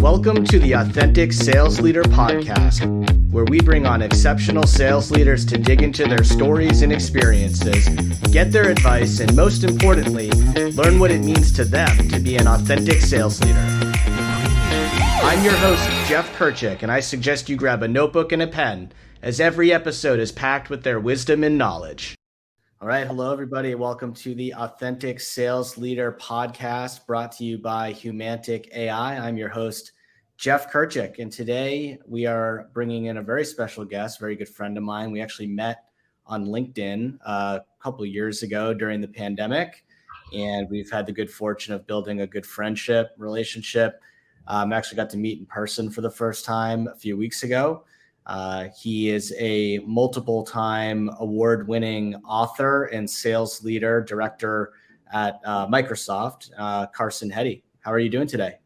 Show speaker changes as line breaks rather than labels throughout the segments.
Welcome to the Authentic Sales Leader Podcast, where we bring on exceptional sales leaders to dig into their stories and experiences, get their advice, and most importantly, learn what it means to them to be an authentic sales leader. I'm your host, Jeff Kerchick, and I suggest you grab a notebook and a pen, as every episode is packed with their wisdom and knowledge. All right. Hello, everybody. Welcome to the Authentic Sales Leader Podcast, brought to you by Humantic AI. I'm your host, Jeff Kerchick, and today we are bringing in a very special guest, very good friend of mine. We actually met on LinkedIn a couple of years ago during the pandemic, and we've had the good fortune of building a good friendship relationship. Actually got to meet in person for the first time a few weeks ago. He is a multiple-time award-winning author and sales leader, director at Microsoft, Carson Heady. How are you doing today?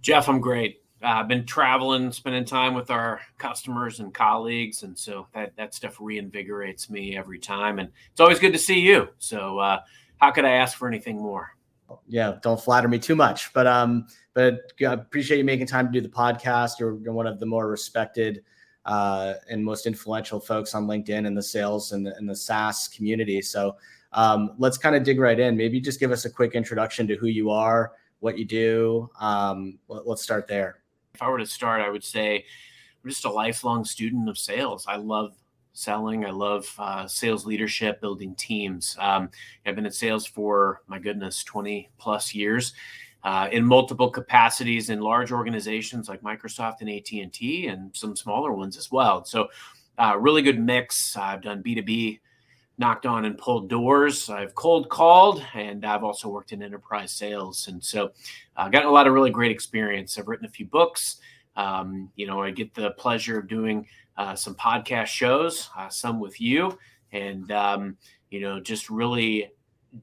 Jeff, I'm great. I've been traveling, spending time with our customers and colleagues, and so that stuff reinvigorates me every time. And it's always good to see you. So how could I ask for anything more?
Yeah, don't flatter me too much, but I appreciate you making time to do the podcast. You're one of the more respected and most influential folks on LinkedIn in the sales and the SaaS community. So let's kind of dig right in. Maybe just give us a quick introduction to who you are, what you do. Let's start there.
If I were to start, I would say I'm just a lifelong student of sales. I love selling. I love sales leadership, building teams. I've been in sales for, 20 plus years. In multiple capacities in large organizations like Microsoft and AT&T and some smaller ones as well. So really good mix. I've done B2B, knocked on and pulled doors. I've cold called, and I've also worked in enterprise sales. And so I've gotten a lot of really great experience. I've written a few books. I get the pleasure of doing some podcast shows, some with you, and, just really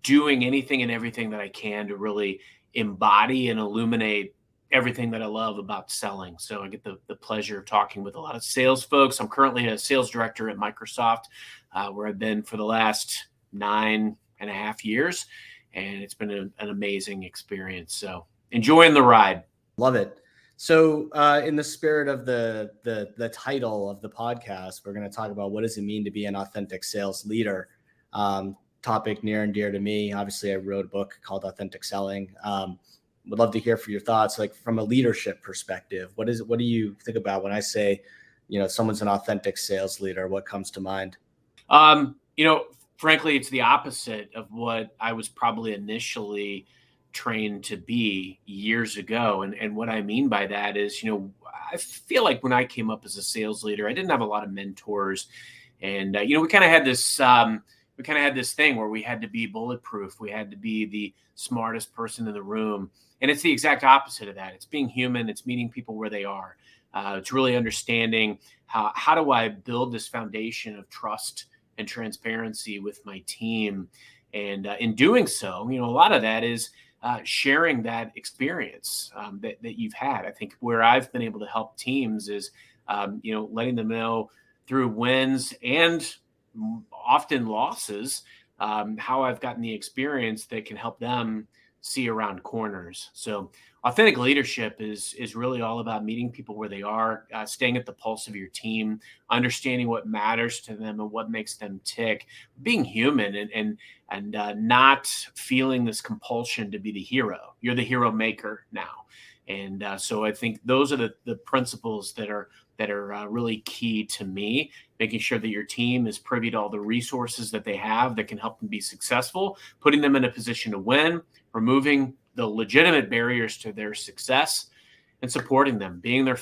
doing anything and everything that I can to really embody and illuminate everything that I love about selling. So I get the pleasure of talking with a lot of sales folks. I'm currently a sales director at Microsoft, where I've been for the last 9.5 years, and it's been an amazing experience. So enjoying the ride.
Love it. So in the spirit of the title of the podcast, we're going to talk about what does it mean to be an authentic sales leader. Topic near and dear to me. Obviously, I wrote a book called Authentic Selling. Would love to hear for your thoughts, like from a leadership perspective. What do you think about when I say, someone's an authentic sales leader? What comes to mind?
Frankly, it's the opposite of what I was probably initially trained to be years ago. And what I mean by that is, I feel like when I came up as a sales leader, I didn't have a lot of mentors. And, we kind of had this thing where we had to be bulletproof. We had to be the smartest person in the room. And it's the exact opposite of that. It's being human. It's meeting people where they are. It's really understanding how do I build this foundation of trust and transparency with my team. And in doing so, a lot of that is sharing that experience that you've had. I think where I've been able to help teams is, letting them know through wins and often losses, how I've gotten the experience that can help them see around corners. So authentic leadership is really all about meeting people where they are, staying at the pulse of your team, understanding what matters to them and what makes them tick, being human and not feeling this compulsion to be the hero. You're the hero maker now. And so I think those are the principles that are really key to me, making sure that your team is privy to all the resources that they have that can help them be successful, putting them in a position to win, removing the legitimate barriers to their success, and supporting them, being their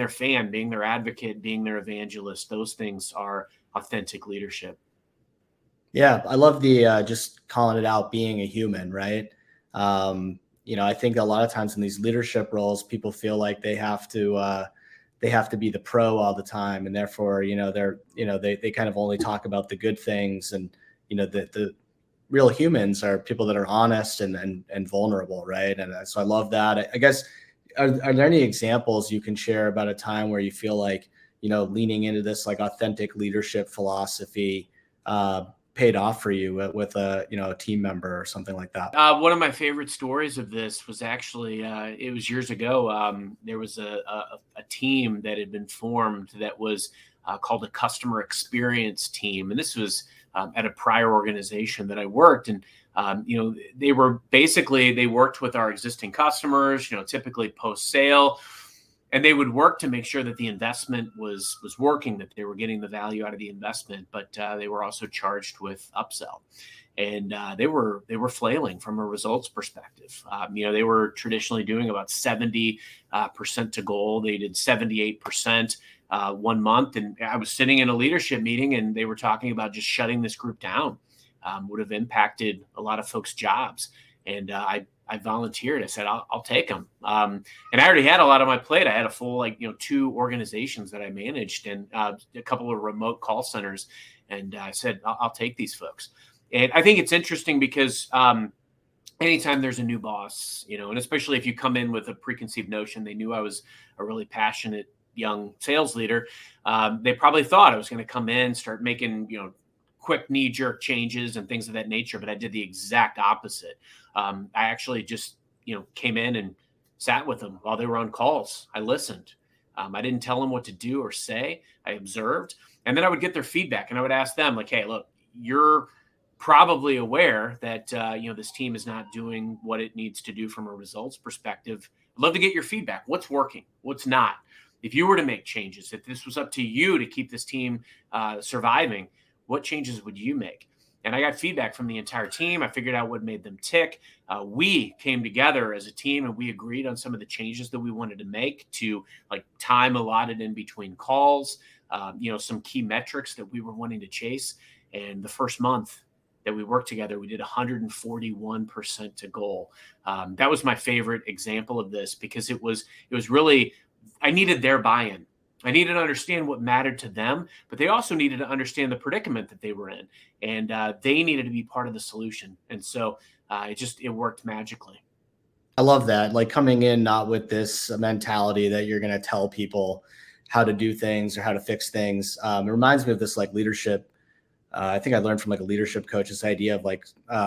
fan, being their advocate, being their evangelist. Those things are authentic leadership.
Yeah, I love the just calling it out, being a human, right? I think a lot of times in these leadership roles, people feel like they have to be the pro all the time, and therefore, they kind of only talk about the good things, and the real humans are people that are honest and vulnerable, right? And so I love that. I guess are there any examples you can share about a time where you feel like leaning into this like authentic leadership philosophy paid off for you with a, a team member or something like that?
One of my favorite stories of this was actually, it was years ago. There was a team that had been formed that was called a customer experience team. And this was at a prior organization that I worked. And, they worked with our existing customers, typically post sale. And they would work to make sure that the investment was working, that they were getting the value out of the investment, but they were also charged with upsell. And they were flailing from a results perspective. They were traditionally doing about 70% to goal. They did 78% 1 month. And I was sitting in a leadership meeting, and they were talking about just shutting this group down. Would have impacted a lot of folks' jobs. And I volunteered. I said, I'll take them. And I already had a lot on my plate. I had a full, 2 organizations that I managed and a couple of remote call centers. And I said, I'll take these folks. And I think it's interesting because anytime there's a new boss, and especially if you come in with a preconceived notion, they knew I was a really passionate young sales leader. They probably thought I was going to come in, start making, quick knee-jerk changes and things of that nature. But I did the exact opposite. I actually just, came in and sat with them while they were on calls. I listened. I didn't tell them what to do or say. I observed. And then I would get their feedback, and I would ask them, like, hey, look, you're probably aware that, this team is not doing what it needs to do from a results perspective. I'd love to get your feedback. What's working? What's not? If you were to make changes, if this was up to you to keep this team surviving, what changes would you make? And I got feedback from the entire team. I figured out what made them tick. We came together as a team, and we agreed on some of the changes that we wanted to make to, like, time allotted in between calls, some key metrics that we were wanting to chase. And the first month that we worked together, we did 141% to goal. That was my favorite example of this, because it was really, I needed their buy-in. I needed to understand what mattered to them, but they also needed to understand the predicament that they were in, and they needed to be part of the solution. And so it worked magically.
I love that. Like, coming in not with this mentality that you're going to tell people how to do things or how to fix things. It reminds me of this, like, leadership. I think I learned from, like, a leadership coach, this idea of, like,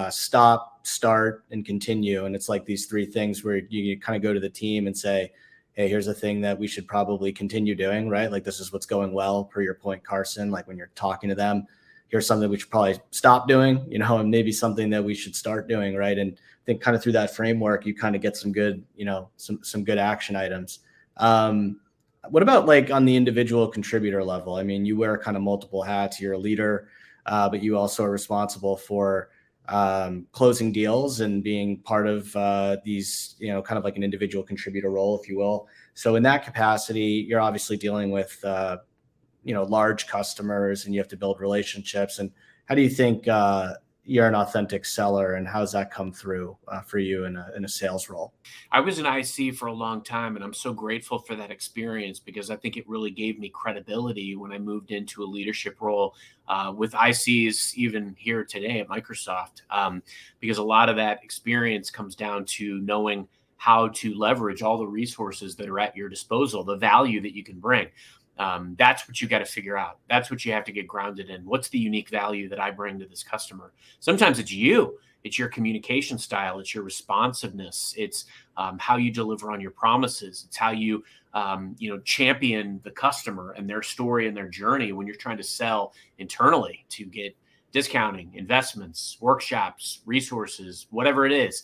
stop, start, and continue. And it's like these 3 things where you kind of go to the team and say, hey, here's a thing that we should probably continue doing, right? Like, this is what's going well, per your point, Carson. Like, when you're talking to them, here's something we should probably stop doing, and maybe something that we should start doing, right? And I think kind of through that framework, you kind of get some good, some good action items. What about, like, on the individual contributor level? I mean, you wear kind of multiple hats. You're a leader, but you also are responsible for closing deals and being part of these, kind of like an individual contributor role, if you will. So in that capacity, you're obviously dealing with, large customers, and you have to build relationships. And how do you think you're an authentic seller, and how does that come through for you in a sales role?
I was an IC for a long time, and I'm so grateful for that experience, because I think it really gave me credibility when I moved into a leadership role with ICs, even here today at Microsoft, because a lot of that experience comes down to knowing how to leverage all the resources that are at your disposal, the value that you can bring. That's what you got to figure out. That's what you have to get grounded in. What's the unique value that I bring to this customer? Sometimes it's you. It's your communication style. It's your responsiveness. It's how you deliver on your promises. It's how you, champion the customer and their story and their journey when you're trying to sell internally to get discounting, investments, workshops, resources, whatever it is.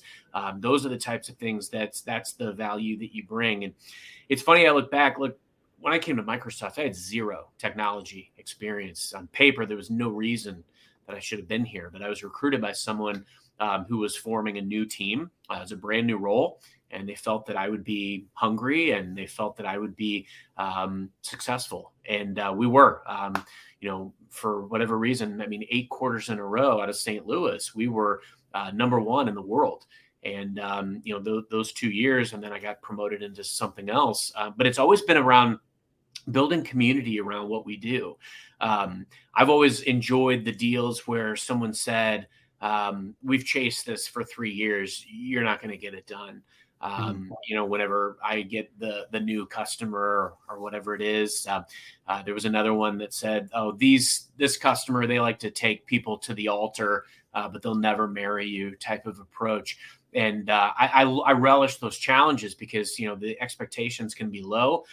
Those are the types of things that's the value that you bring. And it's funny, I look back, when I came to Microsoft, I had 0 technology experience. On paper, there was no reason that I should have been here, but I was recruited by someone who was forming a new team. It was a brand new role, and they felt that I would be hungry, and they felt that I would be successful. And we were, for whatever reason, 8 quarters in a row out of St. Louis, we were number 1 in the world. And, those 2 years, and then I got promoted into something else. But it's always been around building community around what we do. I've always enjoyed the deals where someone said, we've chased this for 3 years. You're not going to get it done. Whenever I get the new customer or whatever it is. There was another one that said, oh, this customer, they like to take people to the altar, but they'll never marry you type of approach. And I relish those challenges because, the expectations can be low.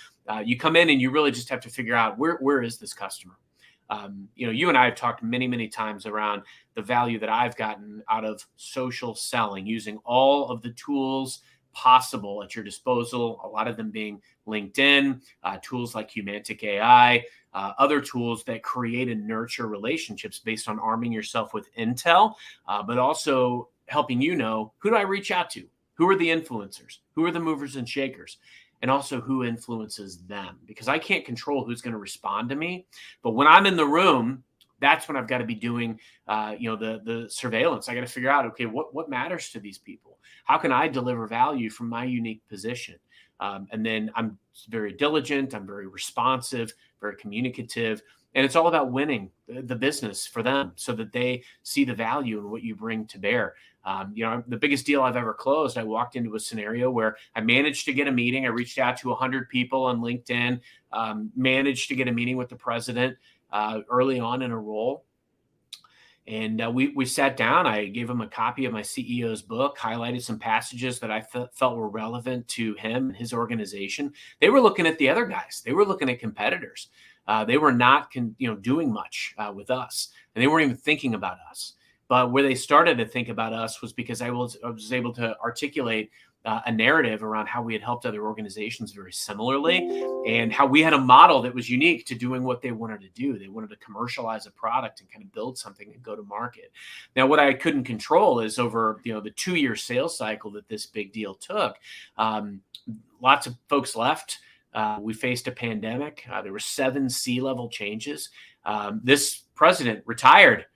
You come in and you really just have to figure out where is this customer? You and I have talked many, many times around the value that I've gotten out of social selling, using all of the tools possible at your disposal, a lot of them being LinkedIn, tools like Humantic AI, other tools that create and nurture relationships based on arming yourself with intel, but also helping who do I reach out to? Who are the influencers? Who are the movers and shakers? And also who influences them, because I can't control who's going to respond to me. But when I'm in the room, that's when I've got to be doing, the surveillance. I got to figure out, okay, what matters to these people? How can I deliver value from my unique position? And then I'm very diligent. I'm very responsive, very communicative. And it's all about winning the business for them so that they see the value in what you bring to bear. The biggest deal I've ever closed, I walked into a scenario where I managed to get a meeting. I reached out to 100 people on LinkedIn, managed to get a meeting with the president early on in a role. And we sat down. I gave him a copy of my CEO's book, highlighted some passages that I felt were relevant to him and his organization. They were looking at the other guys. They were looking at competitors. They were not doing much with us, and they weren't even thinking about us. But where they started to think about us was because I was able to articulate a narrative around how we had helped other organizations very similarly, and how we had a model that was unique to doing what they wanted to do. They wanted to commercialize a product and kind of build something and go to market. Now, what I couldn't control is over the 2-year sales cycle that this big deal took. Lots of folks left. We faced a pandemic. There were 7 C-level changes. This president retired.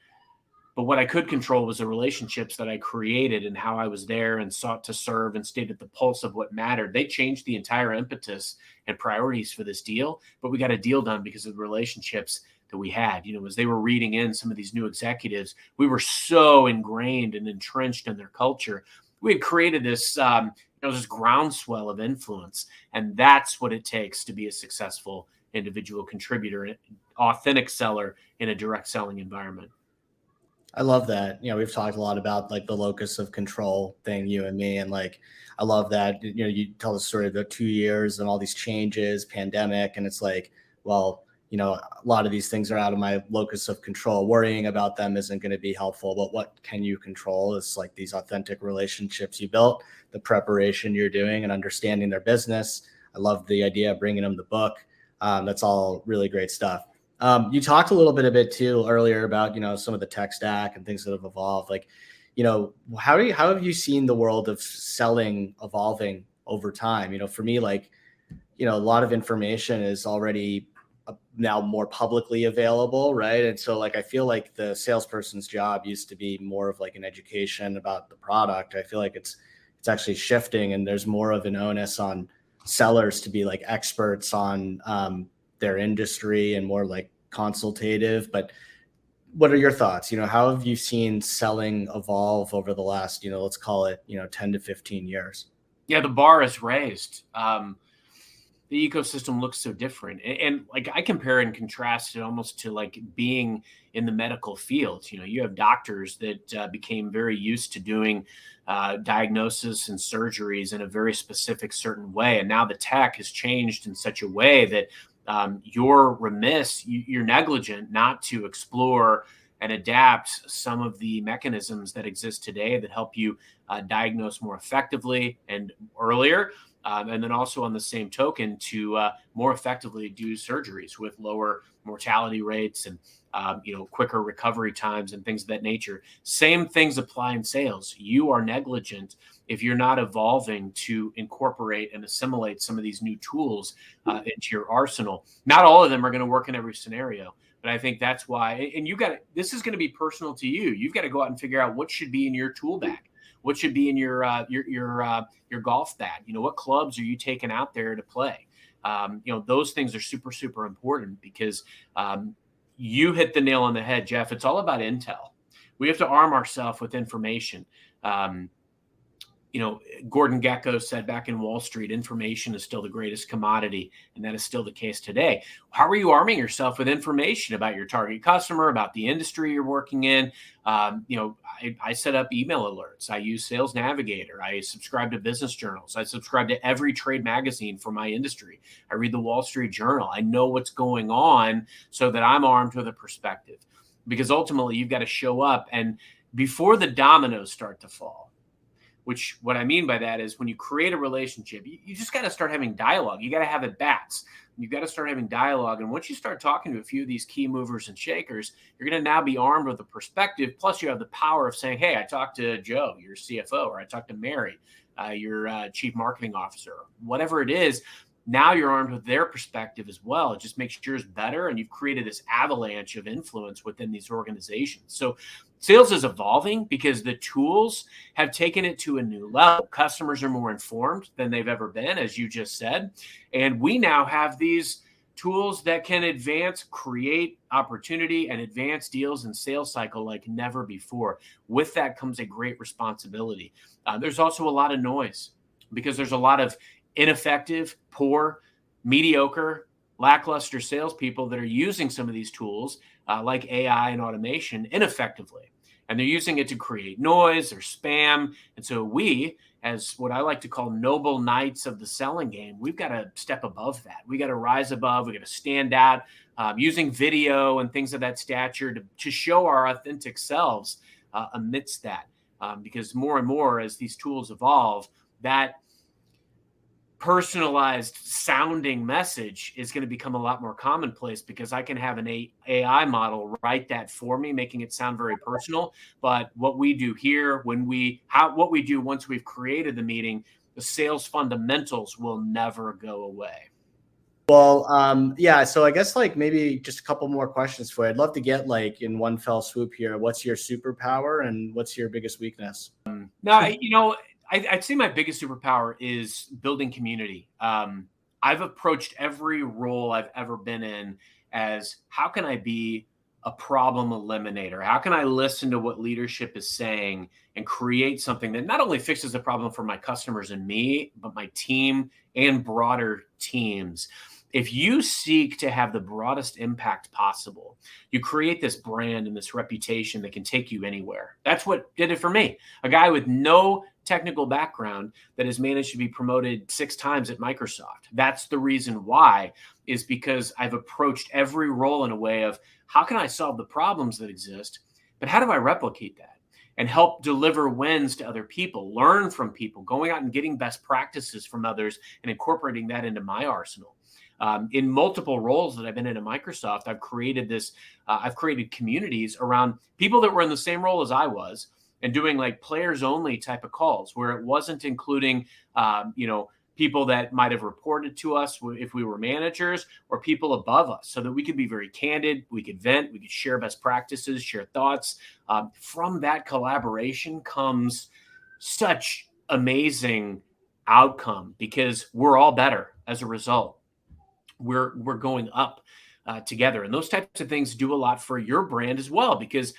But what I could control was the relationships that I created and how I was there and sought to serve and stayed at the pulse of what mattered. They changed the entire impetus and priorities for this deal, but we got a deal done because of the relationships that we had. As they were reading in some of these new executives, we were so ingrained and entrenched in their culture. We had created this, this groundswell of influence, and that's what it takes to be a successful individual contributor, an authentic seller in a direct selling environment.
I love that. We've talked a lot about like the locus of control thing, you and me. And like, I love that, you tell the story of the 2 years and all these changes, pandemic. And it's like, well, a lot of these things are out of my locus of control. Worrying about them isn't going to be helpful, but what can you control? It's like these authentic relationships you built, the preparation you're doing and understanding their business. I love the idea of bringing them the book. That's all really great stuff. You talked a little bit of it too earlier about, some of the tech stack and things that have evolved. Like, how have you seen the world of selling evolving over time? For me, like, a lot of information is already now more publicly available. Right. And so like, I feel like the salesperson's job used to be more of like an education about the product. I feel like it's actually shifting, and there's more of an onus on sellers to be like experts on, their industry and more like consultative. But what are your thoughts? How have you seen selling evolve over the last, let's call it, 10 to 15 years?
Yeah, the bar is raised. The ecosystem looks so different. And like I compare and contrast it almost to like being in the medical field. You have doctors that became very used to doing diagnosis and surgeries in a very specific certain way. And now the tech has changed in such a way that you're remiss, you're negligent not to explore and adapt some of the mechanisms that exist today that help you diagnose more effectively and earlier. And then also on the same token to more effectively do surgeries with lower mortality rates and quicker recovery times and things of that nature. Same things apply in sales. You are negligent if you're not evolving to incorporate and assimilate some of these new tools into your arsenal. Not all of them are going to work in every scenario, but I think that's why. And this is going to be personal to you. You've got to go out and figure out what should be in your tool bag. What should be in your golf bag? What clubs are you taking out there to play? Those things are super, super important because you hit the nail on the head, Jeff. It's all about intel. We have to arm ourselves with information. Gordon Gekko said back in Wall Street, information is still the greatest commodity, and that is still the case today. How are you arming yourself with information about your target customer, about the industry you're working in? I set up email alerts. I use Sales Navigator. I subscribe to business journals. I subscribe to every trade magazine for my industry. I read the Wall Street Journal. I know what's going on so that I'm armed with a perspective, because ultimately you've got to show up, and before the dominoes start to fall, which what I mean by that is when you create a relationship, you just got to start having dialogue. You got to have at bats. You got to start having dialogue. And once you start talking to a few of these key movers and shakers, you're going to now be armed with a perspective. Plus, you have the power of saying, hey, I talked to Joe, your CFO, or I talked to Mary, your chief marketing officer, whatever it is. Now you're armed with their perspective as well. It just makes yours better. And you've created this avalanche of influence within these organizations. So sales is evolving because the tools have taken it to a new level. Customers are more informed than they've ever been, as you just said. And we now have these tools that can create opportunity and advance deals and sales cycle like never before. With that comes a great responsibility. There's also a lot of noise because there's a lot of ineffective, poor, mediocre, lackluster salespeople that are using some of these tools like AI and automation ineffectively. And they're using it to create noise or spam. And so we, as what I like to call noble knights of the selling game, we've got to step above that. We got to rise above. We got to stand out using video and things of that stature to show our authentic selves amidst that. Because more and more as these tools evolve, that personalized sounding message is going to become a lot more commonplace because I can have an AI model write that for me, making it sound very personal. But what we do here, what we do once we've created the meeting, the sales fundamentals will never go away.
Well, so I guess maybe just a couple more questions for you. I'd love to get in one fell swoop here. What's your superpower and what's your biggest weakness?
I'd say my biggest superpower is building community. I've approached every role I've ever been in as how can I be a problem eliminator? How can I listen to what leadership is saying and create something that not only fixes the problem for my customers and me, but my team and broader teams? If you seek to have the broadest impact possible, you create this brand and this reputation that can take you anywhere. That's what did it for me. A guy with no technical background that has managed to be promoted 6 times at Microsoft. That's the reason why, is because I've approached every role in a way of how can I solve the problems that exist, but how do I replicate that and help deliver wins to other people, learn from people, going out and getting best practices from others and incorporating that into my arsenal. In multiple roles that I've been in at Microsoft, I've created communities around people that were in the same role as I was and doing players only type of calls where it wasn't including, people that might have reported to us if we were managers or people above us so that we could be very candid. We could vent, we could share best practices, share thoughts. From that collaboration comes such amazing outcome because we're all better as a result. We're going up together. And those types of things do a lot for your brand as well, because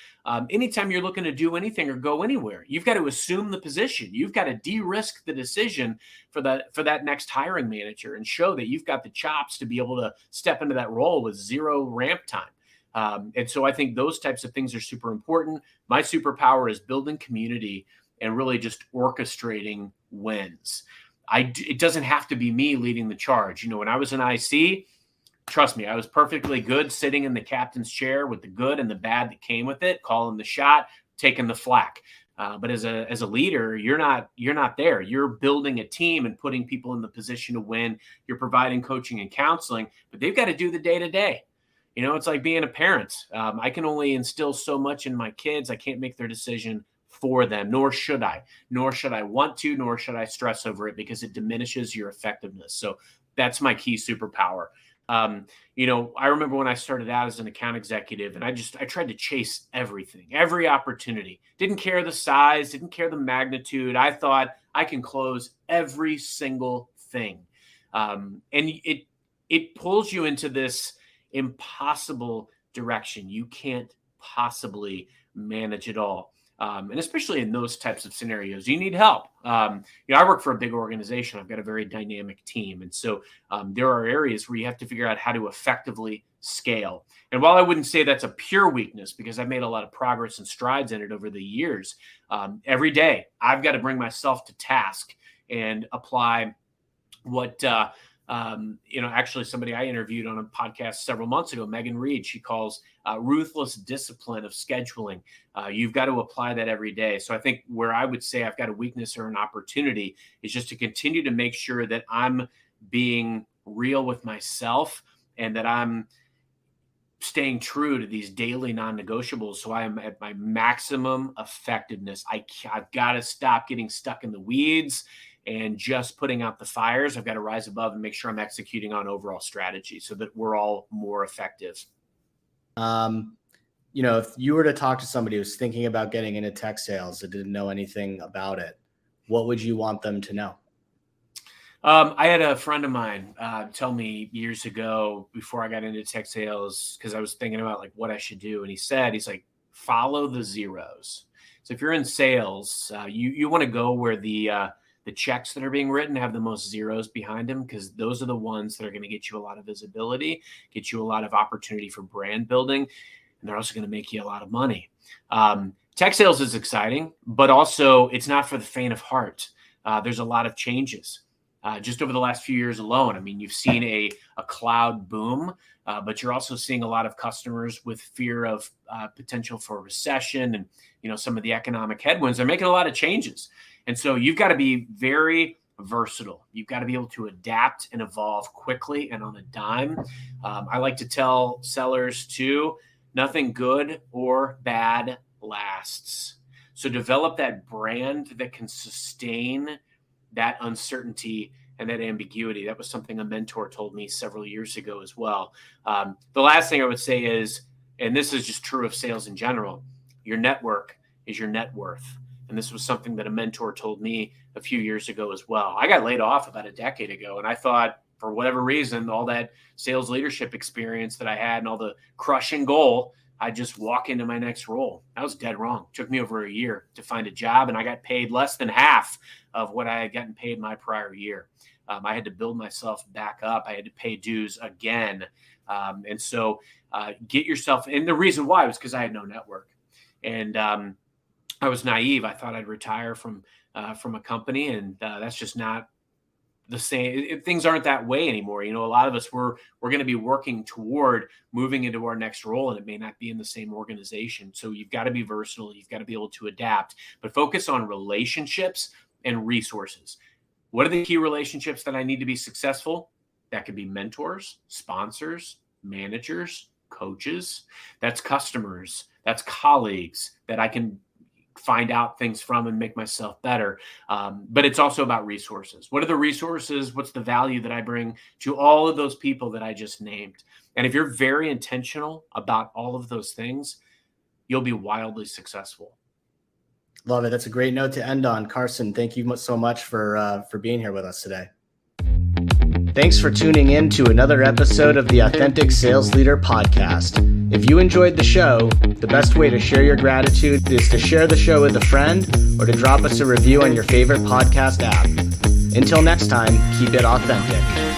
anytime you're looking to do anything or go anywhere, you've got to assume the position. You've got to de-risk the decision for that next hiring manager and show that you've got the chops to be able to step into that role with zero ramp time. And so I think those types of things are super important. My superpower is building community and really just orchestrating wins. It doesn't have to be me leading the charge. When I was in IC, trust me, I was perfectly good sitting in the captain's chair with the good and the bad that came with it, calling the shot, taking the flack. But as a leader, you're not there. You're building a team and putting people in the position to win. You're providing coaching and counseling, but they've got to do the day-to-day. It's like being a parent. I can only instill so much in my kids. I can't make their decision for them, nor should I want to, nor should I stress over it because it diminishes your effectiveness. So that's my key superpower. I remember when I started out as an account executive and I tried to chase everything, every opportunity, didn't care the size, didn't care the magnitude. I thought I can close every single thing. And it pulls you into this impossible direction. You can't possibly manage it all. And especially in those types of scenarios, you need help. I work for a big organization. I've got a very dynamic team. And so there are areas where you have to figure out how to effectively scale. And while I wouldn't say that's a pure weakness, because I've made a lot of progress and strides in it over the years, every day I've got to bring myself to task and apply what actually somebody I interviewed on a podcast several months ago, Megan Reed, she calls ruthless discipline of scheduling. You've got to apply that every day. So I think where I would say I've got a weakness or an opportunity is just to continue to make sure that I'm being real with myself and that I'm staying true to these daily non-negotiables. So I am at my maximum effectiveness. I've got to stop getting stuck in the weeds and just putting out the fires. I've got to rise above and make sure I'm executing on overall strategy so that we're all more effective.
If you were to talk to somebody who's thinking about getting into tech sales that didn't know anything about it, what would you want them to know?
I had a friend of mine tell me years ago before I got into tech sales, because I was thinking about like what I should do. And he's like, follow the zeros. So if you're in sales, you want to go where the checks that are being written have the most zeros behind them, because those are the ones that are going to get you a lot of visibility, get you a lot of opportunity for brand building, and they're also going to make you a lot of money. Tech sales is exciting, but also it's not for the faint of heart. There's a lot of changes. Just over the last few years alone, I mean, you've seen a cloud boom, but you're also seeing a lot of customers with fear of potential for a recession and, some of the economic headwinds. They're making a lot of changes. And so you've got to be very versatile. You've got to be able to adapt and evolve quickly and on a dime. I like to tell sellers too, nothing good or bad lasts. So develop that brand that can sustain that uncertainty and that ambiguity. That was something a mentor told me several years ago as well. The last thing I would say is, and this is just true of sales in general, your network is your net worth. And this was something that a mentor told me a few years ago as well. I got laid off about a decade ago, and I thought, for whatever reason, all that sales leadership experience that I had and all the crushing goal, I'd just walk into my next role. I was dead wrong. It took me over a year to find a job, and I got paid less than half of what I had gotten paid my prior year. I had to build myself back up. I had to pay dues again. And so get yourself, and the reason why was because I had no network. And I was naive. I thought I'd retire from a company, and that's just not the same. Things aren't that way anymore. A lot of us we're going to be working toward moving into our next role, and it may not be in the same organization. So you've got to be versatile. You've got to be able to adapt, but focus on relationships and resources. What are the key relationships that I need to be successful? That could be mentors, sponsors, managers, coaches. That's customers. That's colleagues that I can find out things from and make myself better. But it's also about resources. What are the resources? What's the value that I bring to all of those people that I just named? And if you're very intentional about all of those things, you'll be wildly successful.
Love it. That's a great note to end on. Carson, thank you so much for being here with us today. Thanks for tuning in to another episode of the Authentic Sales Leader Podcast. If you enjoyed the show, the best way to share your gratitude is to share the show with a friend or to drop us a review on your favorite podcast app. Until next time, keep it authentic.